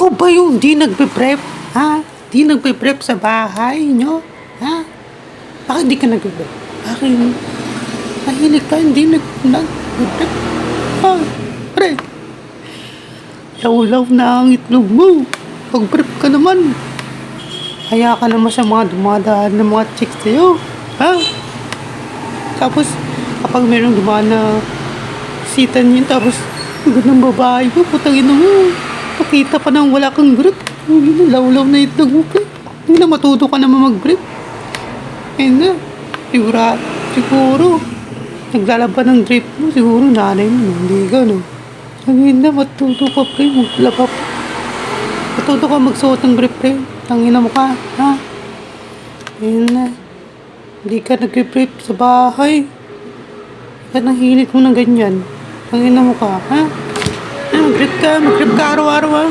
Ikaw ba yung di nagpe-prep? Ha? Di nagpe-prep sa bahay nyo? Ha? Bakit di ka nagpe-prep? Bakit? Mahilig ka, hindi nagpe-prep? Ha? Pre, law-law na ang itlog mo. Pag-prep ka naman. Kaya ka naman sa mga dumadaan ng mga chicks sa'yo. Ha? Tapos, kapag merong dumaan na sitan yun, tapos gandang babae mo, putangin mo. Pakita pa nang wala kang grip. Law-law na itlog mo, pre. Hindi na matuto ka naman mag-grip. Ayun na. Siguro. Naglalaban ng drip mo. Siguro nanay mo. Hindi gano'n. Ayun na, matuto ka, pre. Maglaba pa. Matuto ka magsuot ng grip, pre. Tangina mo ka, ha? Ayun na. Hindi ka nag-grip sa bahay. Ba't nahilig mo ng ganyan? Tangina mo ka, ha? Mag-grip ka araw-araw, ha?